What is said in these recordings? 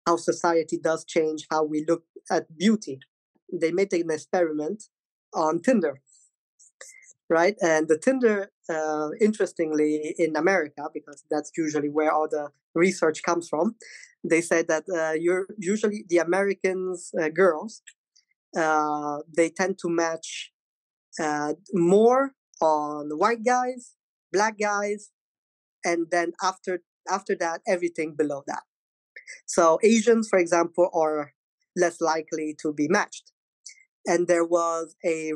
how society does change how we look at beauty. They made an experiment on Tinder, right? And the Tinder, interestingly, in America, because that's usually where all the research comes from, they said that you're usually the Americans girls, they tend to match more on white guys, black guys, and then after that, everything below that. So Asians, for example, are less likely to be matched. And there was a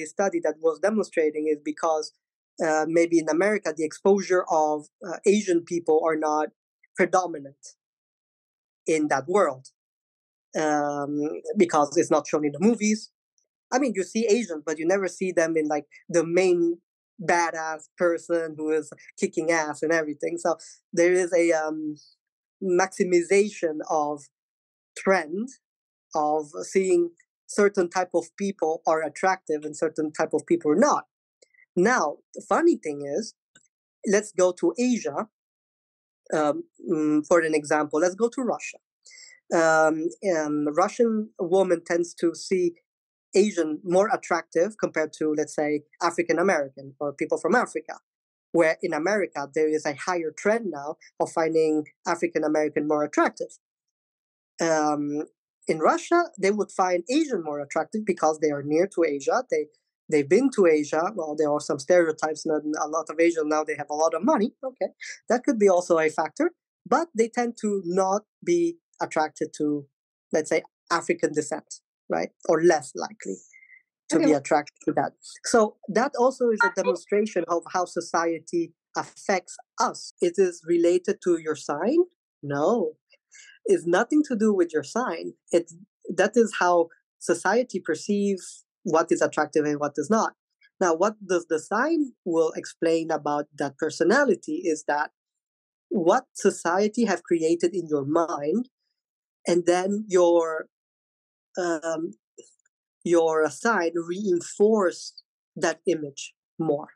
study that was demonstrating is because maybe in America the exposure of Asian people are not predominant in that world, because it's not shown in the movies. I mean, you see Asians, but you never see them in like the main badass person who is kicking ass and everything. So there is a maximization of trend of seeing certain type of people are attractive and certain type of people are not. Now, the funny thing is, let's go to Asia for an example. Let's go to Russia. Russian woman tends to see Asian more attractive compared to, let's say, African American or people from Africa. Where in America, there is a higher trend now of finding African American more attractive. In Russia, they would find Asian more attractive because they are near to Asia. They've been to Asia. Well, there are some stereotypes. Not a lot of Asians now, they have a lot of money. Okay, that could be also a factor. But they tend to not be attracted to, let's say, African descent, right? Or less likely to be attracted to that. So that also is a demonstration of how society affects us. It is related to your sign? No, it's nothing to do with your sign. That is how society perceives what is attractive and what is not. Now, what does the sign will explain about that personality is that what society have created in your mind, and then your sign reinforce that image more.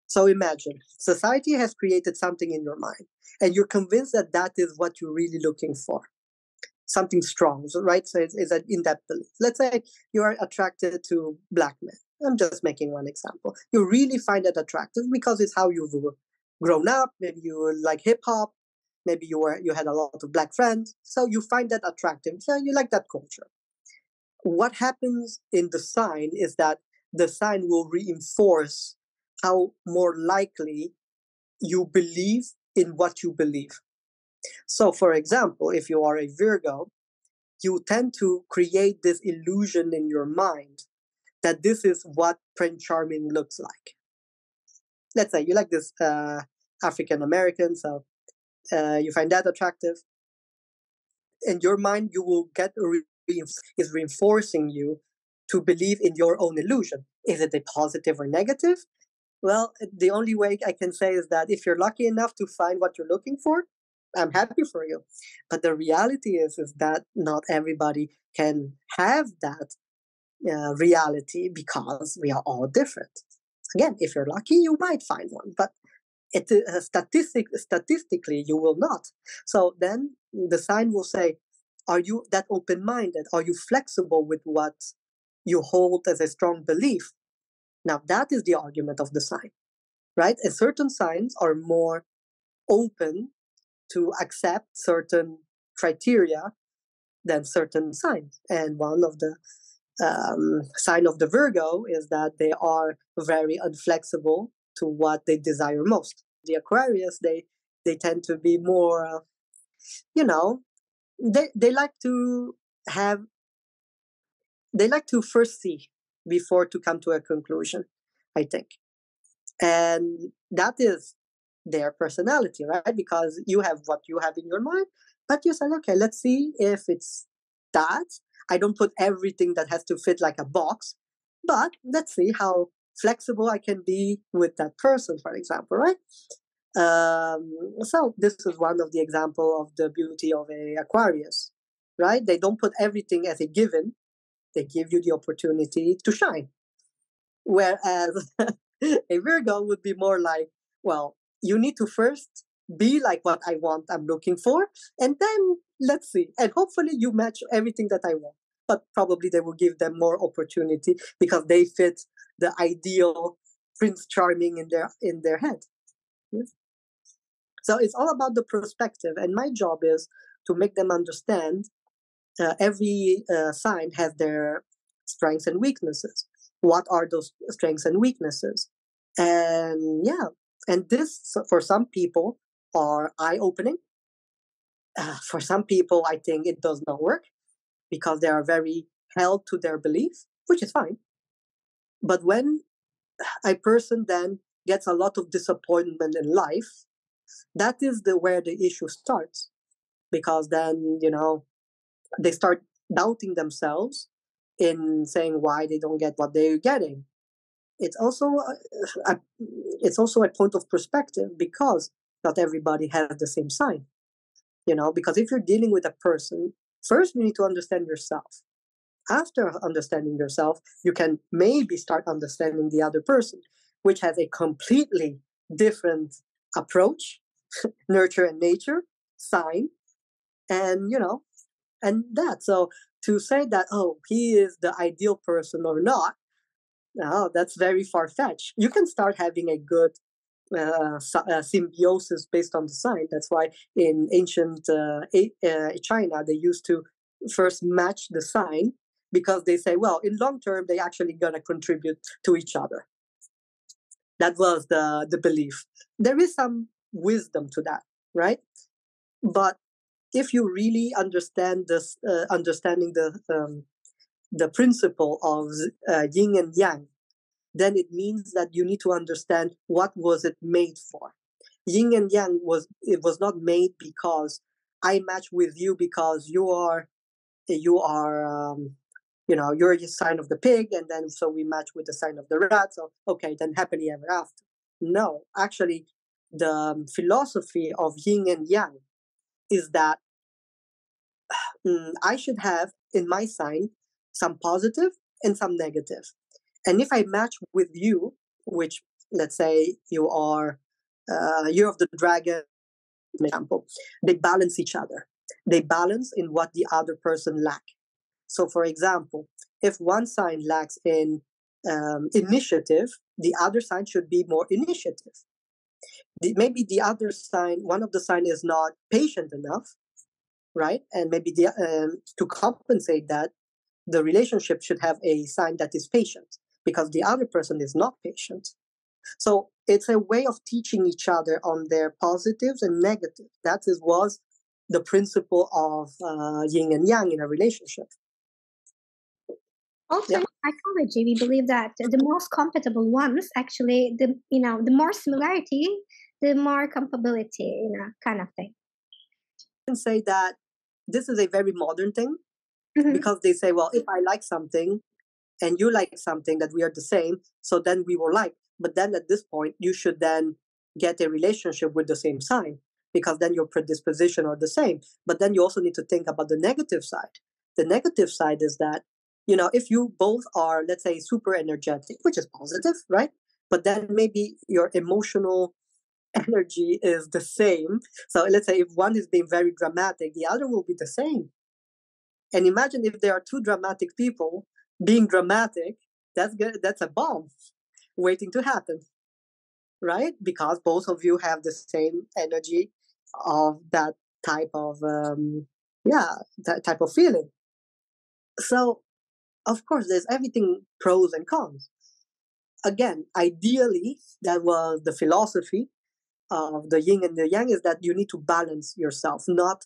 So imagine society has created something in your mind, and you're convinced that that is what you're really looking for, something strong, right? So it's an in-depth belief. Let's say you are attracted to black men. I'm just making one example. You really find that attractive because it's how you've grown up. Maybe you like hip hop. Maybe you had a lot of black friends, so you find that attractive. So you like that culture. What happens in the sign is that the sign will reinforce how more likely you believe in what you believe. So, for example, if you are a Virgo, you tend to create this illusion in your mind that this is what Prince Charming looks like. Let's say you like this African American, so you find that attractive. In your mind, you will get is reinforcing you to believe in your own illusion. Is it a positive or negative? Well, the only way I can say is that if you're lucky enough to find what you're looking for, I'm happy for you. But the reality is that not everybody can have that reality because we are all different. Again, if you're lucky, you might find one, but statistically, you will not. So then the sign will say, are you that open-minded? Are you flexible with what you hold as a strong belief? Now, that is the argument of the sign, right? And certain signs are more open to accept certain criteria than certain signs. And one of the sign of the Virgo is that they are very inflexible to what they desire most. The Aquarius, they tend to be more, they like to have, they like to first see before to come to a conclusion, I think. And that is their personality, right? Because you have what you have in your mind, but you said, okay, let's see if it's that. I don't put everything that has to fit like a box, but let's see how flexible I can be with that person, for example, right? So this is one of the example of the beauty of a Aquarius, right? They don't put everything as a given. They give you the opportunity to shine. Whereas a Virgo would be more like, well, you need to first be like what I want, I'm looking for, and then let's see. And hopefully you match everything that I want. But probably they will give them more opportunity because they fit the ideal Prince Charming in their head. Yes. So it's all about the perspective, and my job is to make them understand every sign has their strengths and weaknesses. What are those strengths and weaknesses? And yeah, and this for some people are eye-opening. For some people, I think it does not work because they are very held to their belief, which is fine. But when a person then gets a lot of disappointment in life, that is where the issue starts, because then they start doubting themselves in saying why they don't get what they're getting. It's also it's also a point of perspective because not everybody has the same sign. Because if you're dealing with a person, first you need to understand yourself. After understanding yourself, you can maybe start understanding the other person, which has a completely different approach, nurture and nature, sign, and that. So to say that, oh, he is the ideal person or not, no, that's very far-fetched. You can start having a good symbiosis based on the sign. That's why in ancient China, they used to first match the sign because they say, well, in long term, they actually gonna contribute to each other. That was the belief. There is some wisdom to that, right? But if you really understand this, understanding the principle of yin and yang, then it means that you need to understand what was it made for. Yin and yang was not made because I match with you because you're you're a sign of the pig, and then so we match with the sign of the rat. So okay, then happily ever after. No, actually, the philosophy of yin and yang is that I should have in my sign some positive and some negative. And if I match with you, which let's say you are year of the dragon, for example, they balance each other. They balance in what the other person lack. So, for example, if one sign lacks in initiative, the other sign should be more initiative. Maybe the other sign, one of the sign is not patient enough, right? And maybe to compensate that, the relationship should have a sign that is patient because the other person is not patient. So it's a way of teaching each other on their positives and negatives. That was the principle of yin and yang in a relationship. Also, in psychology, we believe that the most compatible ones, actually, the more similarity, the more compatibility, kind of thing. I can say that this is a very modern thing because they say, well, if I like something and you like something, that we are the same, so then we will like. But then at this point, you should then get a relationship with the same sign because then your predisposition are the same. But then you also need to think about the negative side. The negative side is that, if you both are, let's say, super energetic, which is positive, right? But then maybe your emotional energy is the same. So let's say if one is being very dramatic, the other will be the same. And imagine if there are two dramatic people being dramatic, that's a bomb waiting to happen, right? Because both of you have the same energy of that type of that type of feeling. So of course there's everything pros and cons. Again, ideally, that was the philosophy of the yin and the yang, is that you need to balance yourself, not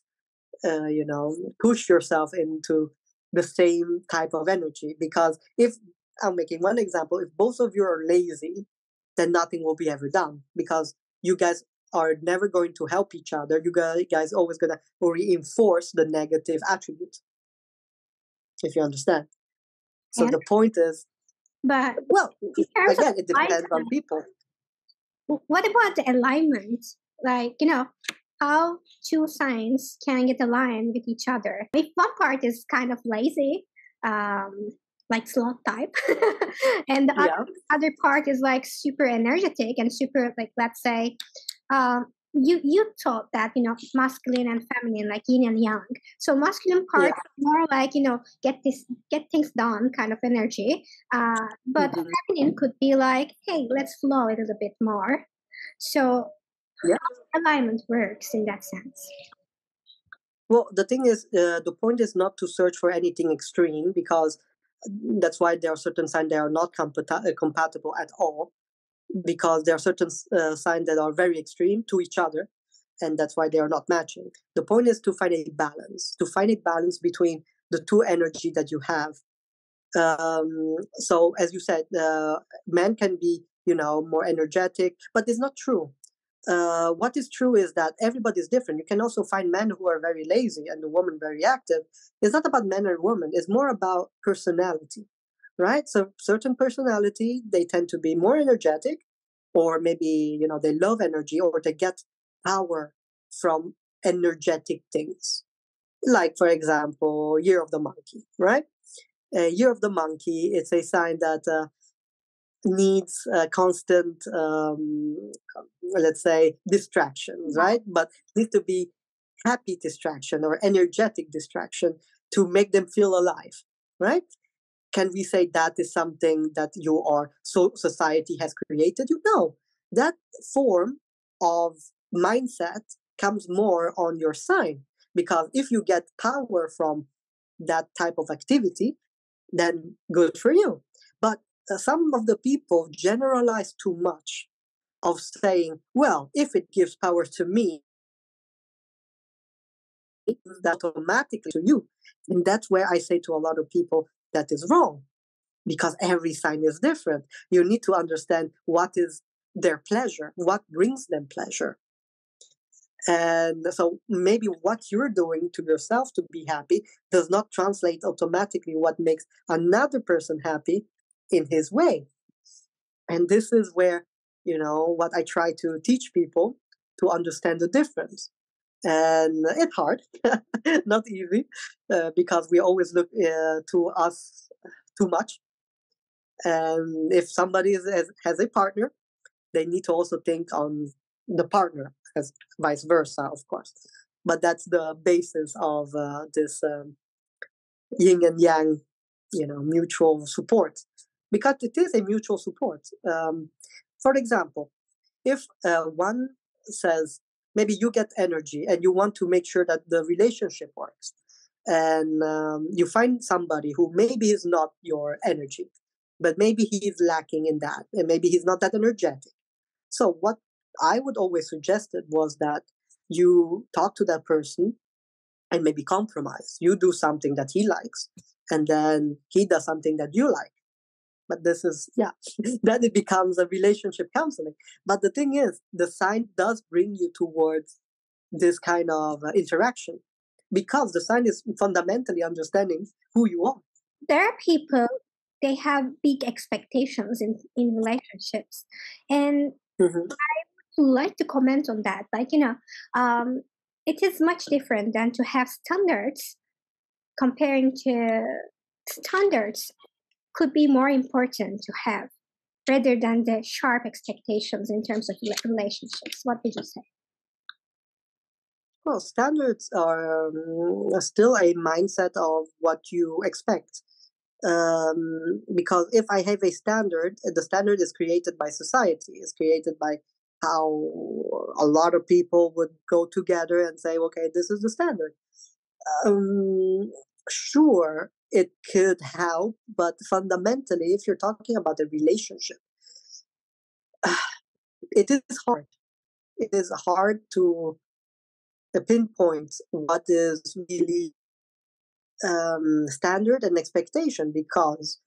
push yourself into the same type of energy. Because if I'm making one example, if both of you are lazy, then nothing will be ever done because you guys are never going to help each other. You guys always gonna reinforce the negative attribute, if you understand. So the point is, but well, again, it depends on people. What about the alignment? Like, how two signs can get aligned with each other. If one part is kind of lazy, like sloth type, and the other part is like super energetic and super, like, let's say, you thought that masculine and feminine, like yin and yang. So masculine part Yeah. more like get things done kind of energy, but Mhm. feminine could be like, hey, let's flow a little bit more. So Yeah. alignment works in that sense. Well, the thing is, the point is not to search for anything extreme, because that's why there are certain signs that are not compatible at all, because there are certain signs that are very extreme to each other, and that's why they are not matching. The point is to find a balance between the two energy that you have. So as you said, men can be more energetic, but it's not true. What is true is that everybody is different. You can also find men who are very lazy and the woman very active. It's not about men or women. It's more about personality, right? So certain personality, they tend to be more energetic, or maybe they love energy, or they get power from energetic things. Like, for example, Year of the Monkey, right? Year of the Monkey, it's a sign that needs constant, let's say, distractions, right? But needs to be happy distraction or energetic distraction to make them feel alive, right? Can we say that is something that society has created? No, that form of mindset comes more on your sign, because if you get power from that type of activity, then good for you. But some of the people generalize too much, of saying, well, if it gives power to me, that automatically to you. And that's where I say to a lot of people that is wrong, because every sign is different. You need to understand what is their pleasure, what brings them pleasure. And so maybe what you're doing to yourself to be happy does not translate automatically what makes another person happy in his way. And this is where, what I try to teach people, to understand the difference. And it's hard, not easy, because we always look to us too much. And if somebody has a partner, they need to also think on the partner, as vice versa, of course. But that's the basis of this yin and yang, mutual support, because it is a mutual support. For example, if one says, maybe you get energy and you want to make sure that the relationship works, and you find somebody who maybe is not your energy, but maybe he's lacking in that, and maybe he's not that energetic. So what I would always suggested was that you talk to that person and maybe compromise. You do something that he likes, and then he does something that you like. But this is, then it becomes a relationship counseling. But the thing is, the sign does bring you towards this kind of interaction, because the sign is fundamentally understanding who you are. There are people, they have big expectations in relationships, and Mm-hmm. I would like to comment on that. Like, it is much different than to have standards. Comparing to standards could be more important to have, rather than the sharp expectations in terms of relationships. What would you say? Well, standards are still a mindset of what you expect. Because if I have a standard, the standard is created by society, it's created by how a lot of people would go together and say, okay, this is the standard. Sure, it could help, but fundamentally, if you're talking about a relationship, it is hard. It is hard to pinpoint what is really standard and expectation, because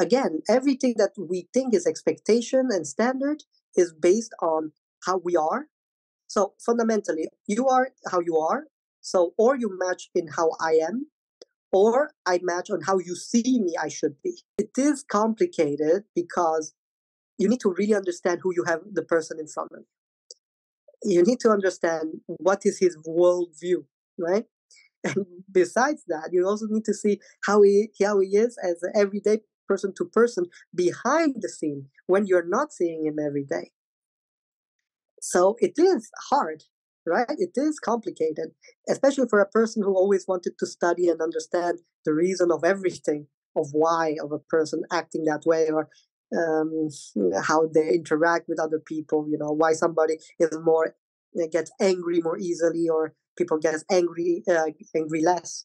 again, everything that we think is expectation and standard is based on how we are. So fundamentally, you are how you are. So, or you match in how I am, or I match on how you see me I should be. It is complicated, because you need to really understand who you have the person in front of you. You need to understand what is his worldview, right? And besides that, you also need to see how he is as an everyday person to person behind the scene, when you're not seeing him every day. So it is hard, right? It is complicated, especially for a person who always wanted to study and understand the reason of everything, of why of a person acting that way, or um, how they interact with other people. Why somebody is more gets angry more easily, or people get angry less.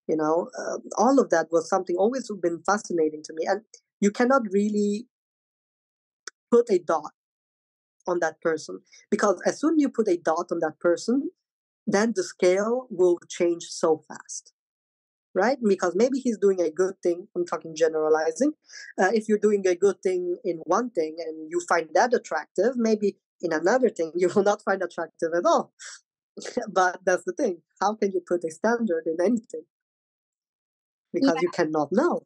All of that was something always been fascinating to me, and you cannot really put a dot on that person, because as soon you put a dot on that person, then the scale will change so fast, right? Because maybe he's doing a good thing. I'm talking generalizing. If you're doing a good thing in one thing and you find that attractive, maybe in another thing you will not find attractive at all. But that's the thing. How can you put a standard in anything? Because you cannot know.